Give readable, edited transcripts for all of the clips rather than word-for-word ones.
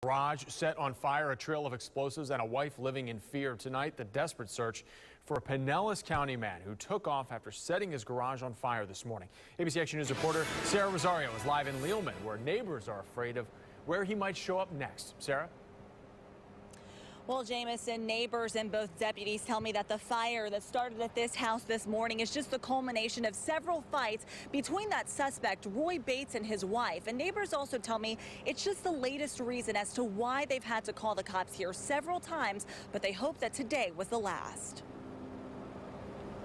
garage set on fire, a trail of explosives, and a wife living in fear. Tonight, the desperate search for a Pinellas County man who took off after setting his garage on fire this morning. ABC Action News reporter Sarah Rosario is live in Lealman, where neighbors are afraid of where he might show up next. Sarah? Well, Jamison, neighbors and both deputies tell me that the fire that started at this house this morning is just the culmination of several fights between that suspect, Roy Bates, and his wife. And neighbors also tell me it's just the latest reason as to why they've had to call the cops here several times, but they hope that today was the last.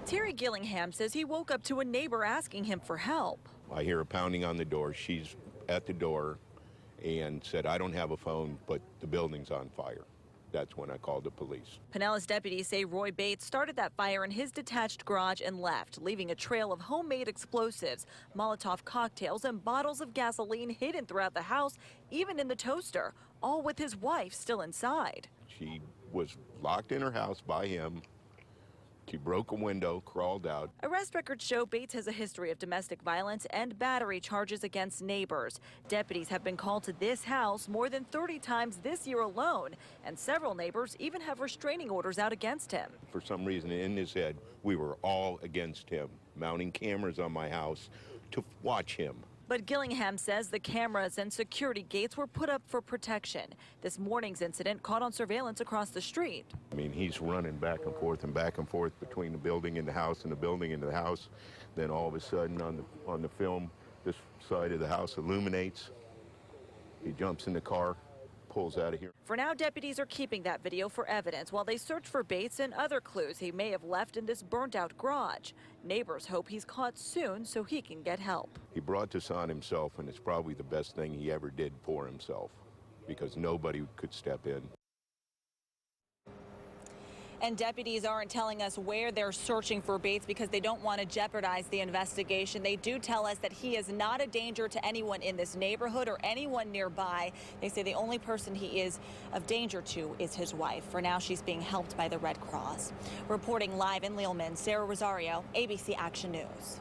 Terry Gillingham says he woke up to a neighbor asking him for help. I hear her pounding on the door. She's at the door and said, "I don't have a phone, but the building's on fire." That's when I called the police. Pinellas deputies say Roy Bates started that fire in his detached garage and left, leaving a trail of homemade explosives, Molotov cocktails, and bottles of gasoline hidden throughout the house, even in the toaster, all with his wife still inside. She was locked in her house by him. She broke a window, crawled out. Arrest records show Bates has a history of domestic violence and battery charges against neighbors. Deputies have been called to this house more than 30 times this year alone, and several neighbors even have restraining orders out against him. For some reason in his head, we were all against him, mounting cameras on my house to watch him. But Gillingham says the cameras and security gates were put up for protection. This morning's incident caught on surveillance across the street. I mean, he's running back and forth between the building and the house and the building and the house. Then all of a sudden on the film, this side of the house illuminates. He jumps in the car, pulls out of here. For now, deputies are keeping that video for evidence while they search for Bates and other clues he may have left in this burnt-out garage. Neighbors hope he's caught soon so he can get help. He brought this on himself, and it's probably the best thing he ever did for himself because nobody could step in. And deputies aren't telling us where they're searching for Bates because they don't want to jeopardize the investigation. They do tell us that he is not a danger to anyone in this neighborhood or anyone nearby. They say the only person he is of danger to is his wife. For now, she's being helped by the Red Cross. Reporting live in Lealman, Sarah Rosario, ABC Action News.